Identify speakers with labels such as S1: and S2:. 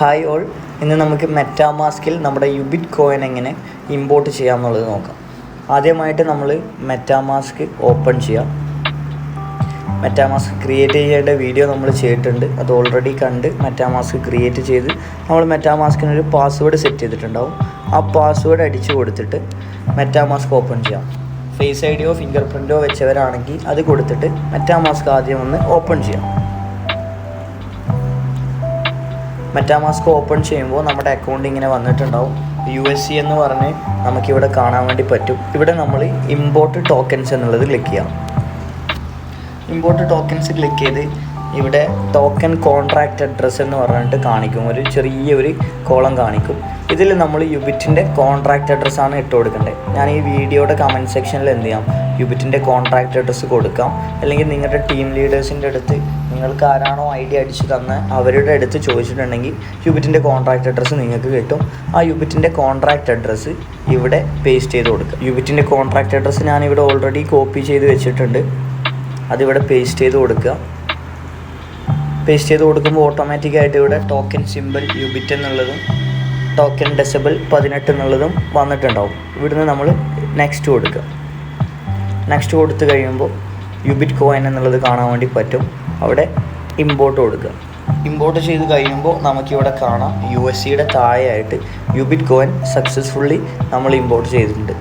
S1: Hi all, ഇന്ന് നമുക്ക് മെറ്റാമാസ്കിൽ നമ്മുടെ യുബിറ്റ് കോയിൻ എങ്ങനെ ഇമ്പോർട്ട് ചെയ്യാമെന്നുള്ളത് നോക്കാം. ആദ്യമായിട്ട് നമ്മൾ മെറ്റാമാസ്ക് ഓപ്പൺ ചെയ്യാം. മെറ്റാമാസ്ക് ക്രിയേറ്റ് ചെയ്യേണ്ട വീഡിയോ നമ്മൾ ചെയ്തിട്ടുണ്ട്, അത് ഓൾറെഡി കണ്ട് മെറ്റാമാസ്ക് ക്രിയേറ്റ് ചെയ്ത് നമ്മൾ മെറ്റാമാസ്കിനൊരു പാസ്വേഡ് സെറ്റ് ചെയ്തിട്ടുണ്ടാവും. ആ പാസ്വേഡ് അടിച്ചു കൊടുത്തിട്ട് മെറ്റാമാസ്ക് ഓപ്പൺ ചെയ്യാം. ഫേസ് ഐ ഡിയോ ഫിംഗർ പ്രിൻറ്റോ വെച്ചവരാണെങ്കിൽ അത് കൊടുത്തിട്ട് മെറ്റാമാസ്ക് ആദ്യം ഒന്ന് ഓപ്പൺ ചെയ്യാം. മെറ്റാമാസ്ക് ഓപ്പൺ ചെയ്യുമ്പോൾ നമ്മുടെ അക്കൗണ്ട് ഇങ്ങനെ വന്നിട്ടുണ്ടാവും. USC എന്ന് പറഞ്ഞ് നമുക്കിവിടെ കാണാൻ വേണ്ടി പറ്റും. ഇവിടെ നമ്മൾ ഇമ്പോർട്ട് ടോക്കൻസ് എന്നുള്ളത് ക്ലിക്ക് ചെയ്യാം. ഇമ്പോർട്ട് ടോക്കൻസ് ക്ലിക്ക് ചെയ്ത് ഇവിടെ ടോക്കൻ കോൺട്രാക്റ്റ് അഡ്രസ്സ് എന്ന് പറഞ്ഞിട്ട് കാണിക്കും, ഒരു ചെറിയൊരു കോളം കാണിക്കും. ഇതിൽ നമ്മൾ യുബിറ്റിൻ്റെ കോൺട്രാക്റ്റ് അഡ്രസ്സാണ് ഇട്ട് കൊടുക്കേണ്ടത്. ഞാൻ ഈ വീഡിയോയുടെ കമൻറ്റ് സെക്ഷനിൽ എന്ത് ചെയ്യാം, യുബിറ്റിൻ്റെ കോൺട്രാക്റ്റ് അഡ്രസ്സ് കൊടുക്കാം. അല്ലെങ്കിൽ നിങ്ങളുടെ ടീം ലീഡേഴ്സിൻ്റെ അടുത്ത് നിങ്ങൾക്ക് ആരാണോ ID അടിച്ച് തന്ന അവരുടെ അടുത്ത് ചോദിച്ചിട്ടുണ്ടെങ്കിൽ യുബിറ്റിൻ്റെ കോൺട്രാക്റ്റ് അഡ്രസ്സ് നിങ്ങൾക്ക് കിട്ടും. ആ യുബിറ്റിൻ്റെ കോൺട്രാക്റ്റ് അഡ്രസ്സ് ഇവിടെ പേസ്റ്റ് ചെയ്ത് കൊടുക്കുക. യുബിറ്റിൻ്റെ കോൺട്രാക്റ്റ് അഡ്രസ്സ് ഞാനിവിടെ ഓൾറെഡി കോപ്പി ചെയ്ത് വെച്ചിട്ടുണ്ട്, അതിവിടെ പേസ്റ്റ് ചെയ്ത് കൊടുക്കുക. പേസ്റ്റ് ചെയ്ത് കൊടുക്കുമ്പോൾ ഓട്ടോമാറ്റിക്കായിട്ട് ഇവിടെ ടോക്കൻ സിമ്പിൾ യുബിറ്റ് എന്നുള്ളതും ടോക്കൻ ഡെസിബിൾ 18 എന്നുള്ളതും വന്നിട്ടുണ്ടാവും. ഇവിടുന്ന് നമ്മൾ നെക്സ്റ്റ് കൊടുക്കുക. നെക്സ്റ്റ് കൊടുത്തു കഴിയുമ്പോൾ യുബിറ്റ് കോയിൻ എന്നുള്ളത് കാണാൻ വേണ്ടി പറ്റും. അവിടെ ഇമ്പോർട്ട് കൊടുക്കുക. ഇമ്പോർട്ട് ചെയ്ത് കഴിയുമ്പോൾ നമുക്കിവിടെ കാണാം USCയുടെ താഴെയായിട്ട് യുബിറ്റ് കോയിൻ സക്സസ്ഫുള്ളി നമ്മൾ ഇമ്പോർട്ട് ചെയ്തിട്ടുണ്ട്.